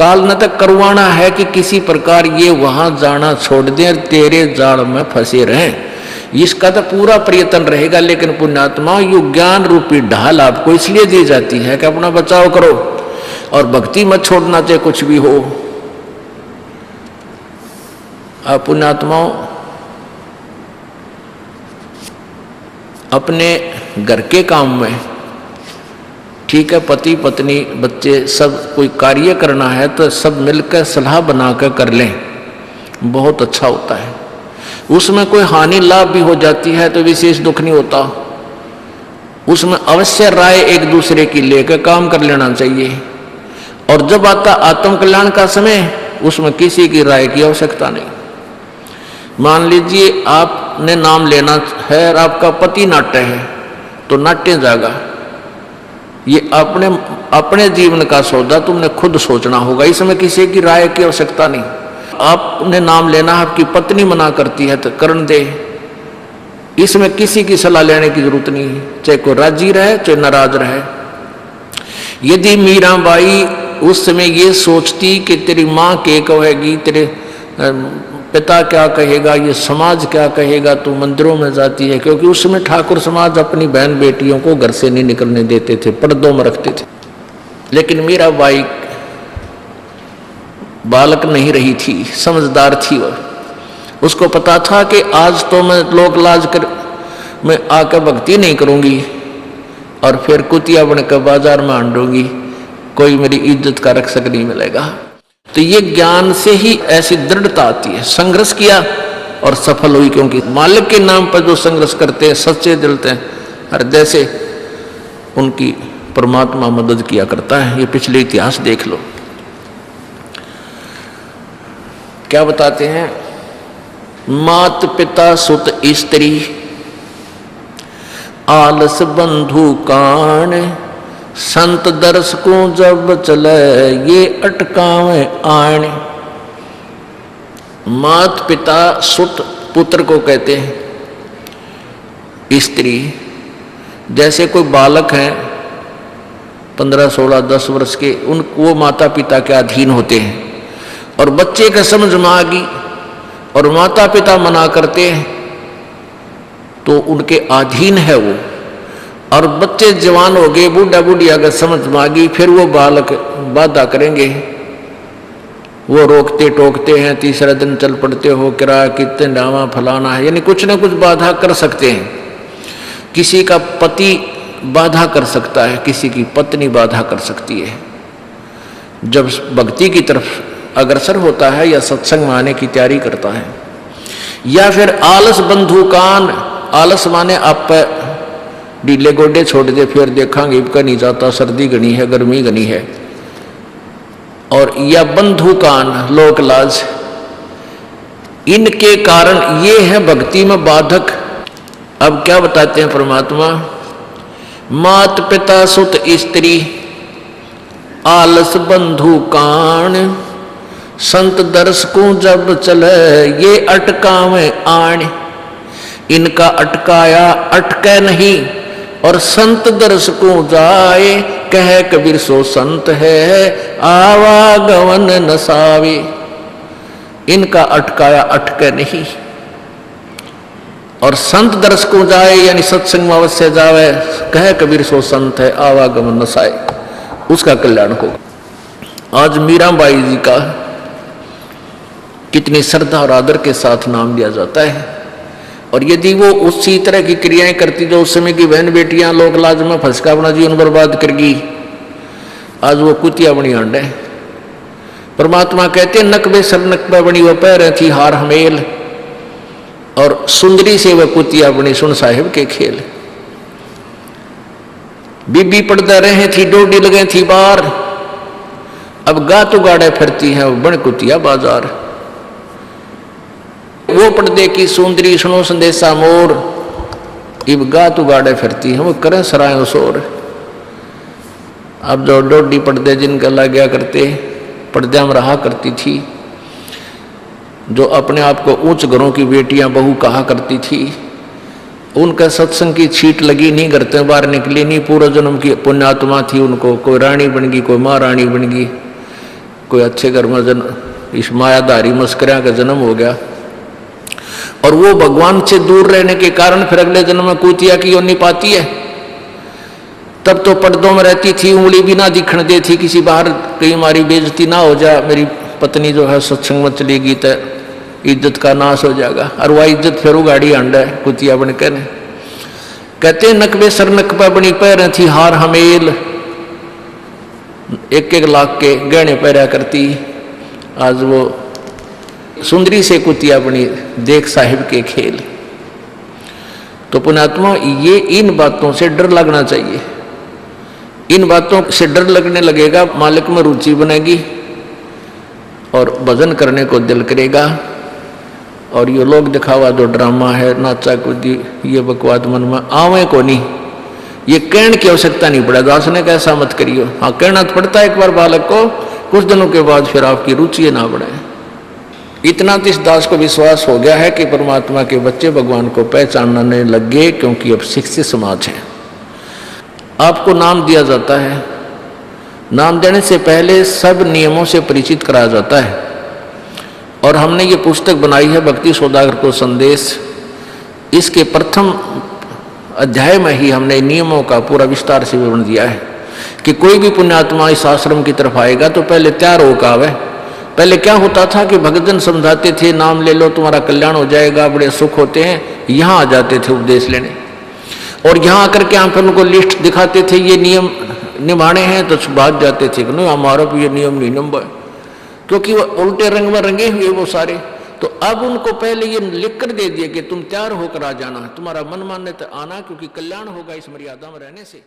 काल न तक करवाना है कि किसी प्रकार ये वहां जाना छोड़ दें, तेरे जाल में फंसे रहें, इसका तो पूरा प्रयत्न रहेगा। लेकिन पुण्यात्मा यो ज्ञान रूपी ढाल आपको इसलिए दी जाती है कि अपना बचाव करो और भक्ति मत छोड़ना, चाहे कुछ भी हो। आप पुण्यात्माओं अपने घर के काम में, ठीक है, पति पत्नी बच्चे सब कोई कार्य करना है तो सब मिलकर सलाह बनाकर कर लें, बहुत अच्छा होता है। उसमें कोई हानि लाभ भी हो जाती है तो विशेष दुख नहीं होता। उसमें अवश्य राय एक दूसरे की लेकर काम कर लेना चाहिए। और जब आता आत्म कल्याण का समय, उसमें किसी की राय की आवश्यकता नहीं। मान लीजिए आपने नाम लेना है और आपका पति नाट्य है तो नाट्य जागा। ये अपने जीवन का सौदा तुमने खुद सोचना होगा, इसमें किसी की राय की आवश्यकता नहीं। आपने नाम लेना, आपकी पत्नी मना करती है तो करण दे, इसमें किसी की सलाह लेने की जरूरत नहीं है, चाहे कोई राजी रहे चाहे नाराज रहे। यदि मीराबाई उस समय ये सोचती कि तेरी माँ क्या कहेगी, तेरे पिता क्या कहेगा, ये समाज क्या कहेगा, तो मंदिरों में जाती है, क्योंकि उस समय ठाकुर समाज अपनी बहन बेटियों को घर से नहीं निकलने देते थे, पर्दों में रखते थे। लेकिन मीराबाई बालक नहीं रही थी, समझदार थी वह। उसको पता था कि आज तो मैं लोक लाज कर मैं आकर भक्ति नहीं करूंगी और फिर कुतिया बनकर बाजार में आंडूंगी, कोई मेरी इज्जत का रक्षक नहीं मिलेगा। तो ये ज्ञान से ही ऐसी दृढ़ता आती है। संघर्ष किया और सफल हुई, क्योंकि मालिक के नाम पर जो संघर्ष करते हैं, सच्चे दिल से हृदय से, उनकी परमात्मा मदद किया करता है। ये पिछले इतिहास देख लो, क्या बताते हैं। मात पिता सुत स्त्री आलस बंधु कान, संत दर्श को जब चले ये अटकावे आण। मात पिता सुत पुत्र को कहते हैं। स्त्री जैसे कोई बालक हैं 15, 16, 10 वर्ष के, वो माता पिता के अधीन होते हैं। और बच्चे का समझ में आ गई और माता पिता मना करते हैं तो उनके अधीन है वो। और बच्चे जवान हो गए, बूढ़ा बुढ़िया अगर समझ में आ गई, फिर वो बालक बाधा करेंगे, वो रोकते टोकते हैं, तीसरा दिन चल पड़ते हो, किराया कितने डावा फलाना है, यानी कुछ ना कुछ बाधा कर सकते हैं। किसी का पति बाधा कर सकता है, किसी की पत्नी बाधा कर सकती है। जब भक्ति की तरफ अग्रसर होता है या सत्संग में आने की तैयारी करता है। या फिर आलस बंधु कान, आलस माने आप ढीले गोडे छोड़ दे, फिर देखांगे इबका नहीं जाता, सर्दी घनी है, गर्मी घनी है। और या बंधु कान, लोक लाज, इनके कारण ये है भक्ति में बाधक। अब क्या बताते हैं परमात्मा। मात पिता सुत स्त्री आलस बंधु कान, संत दर्श को जब चले ये अटकावे आण। इनका अटकाया अटके नहीं और संत दर्श को जाए, कह कबीर सो संत है आवागमन नसावे। इनका अटकाया अटके नहीं और संत दर्श को जाए, यानी सत्संग में अवश्य जावे, कह कबीर सो संत है आवागमन नसाए, उसका कल्याण हो। आज मीराबाई जी का कितनी श्रद्धा और आदर के साथ नाम लिया जाता है। और यदि वो उसी तरह की क्रियाएं करती जो उस समय की बहन बेटियां लोक लाज में फंस का अपना जीवन बर्बाद करगी, आज वो कुतिया बनी आंडे। परमात्मा कहते नकबे सर नकबे बनी वो पैर थी हार हमेल, और सुंदरी से वह कुतिया बनी सुन साहिब के खेल। बीबी पड़दा रहे थी डोडी लगे थी बार, अब गातु गाड़े फिरती है बन कुतिया बाजार। वो पर्दे की सुंदरी सुनो संदेशा मोर, इब गातु गाड़े फिरती है वो करें सराय शोर। अब जो डोडी पर्दे जिनका लग गया करते, पर्दे में रहा करती थी, जो अपने आप को ऊंच घरों की बेटियां बहू कहा करती थी, उनका सत्संग की छीट लगी नहीं, करते बाहर निकली नहीं, पूर्व जन्म की पुण्यात्मा थी, उनको कोई रानी बन गई, कोई महारानी बन गई। कोई अच्छे घर में इस मायाधारी मस्करिया का जन्म हो गया और वो भगवान से दूर रहने के कारण फिर अगले जन्म में कुतिया की योनि पाती है। तब तो पर्दों में रहती थी, उंगली भी ना दिखने देती, किसी बाहर कहीं हमारी बेइज्जती ना हो जाए, मेरी पत्नी जो है सत्संग में चलेगी तो इज्जत का नाश हो जाएगा, और वह इज्जत फिर उगाड़ी अंडा है कुतिया बन कहने। कहते नकबे सर नकबा बनी पैर थी हार हमेल, 1-1 लाख के गहने पैरा करती, आज वो सुंदरी से कुतिया बनी देख साहिब के खेल। तो पुण्यात्मा ये इन बातों से डर लगना चाहिए, इन बातों से डर लगने लगेगा, मालिक में रुचि बनेगी और भजन करने को दिल करेगा। और ये लोग दिखावा जो ड्रामा है, नाचा कूदी, ये बकवाद मन में आवे को नहीं, ये कहने की आवश्यकता नहीं पड़ा। दास ने कैसा मत करियो, हाँ कहना तो पड़ता है एक बार बालक को, कुछ दिनों के बाद फिर आपकी रुचि ना बढ़े। इतना तो इस दास को विश्वास हो गया है कि परमात्मा के बच्चे भगवान को पहचानने लग गए, क्योंकि अब शिक्षित समाज है। आपको नाम दिया जाता है, नाम देने से पहले सब नियमों से परिचित कराया जाता है। और हमने ये पुस्तक बनाई है भक्ति सौदागर को संदेश, इसके प्रथम अध्याय में ही हमने नियमों का पूरा विस्तार से विवरण दिया है कि कोई भी पुण्यात्मा इस आश्रम की तरफ आएगा तो पहले तैयार होकर आवे। पहले क्या होता था कि भक्तजन समझाते थे नाम ले लो तुम्हारा कल्याण हो जाएगा, बड़े सुख होते हैं, यहाँ आ जाते थे उपदेश लेने, और यहाँ आकर के हम फिर उनको लिस्ट दिखाते थे ये नियम निभाने हैं, तो भाग जाते थे कि नहीं हमारा भी ये नियम नहीं नंबर, क्योंकि वो उल्टे रंग में रंगे हुए वो सारे। तो अब उनको पहले ये लिख कर दे दिए कि तुम तैयार होकर आ जाना, तुम्हारा मन मानने तो आना, क्योंकि कल्याण होगा इस मर्यादा में रहने से।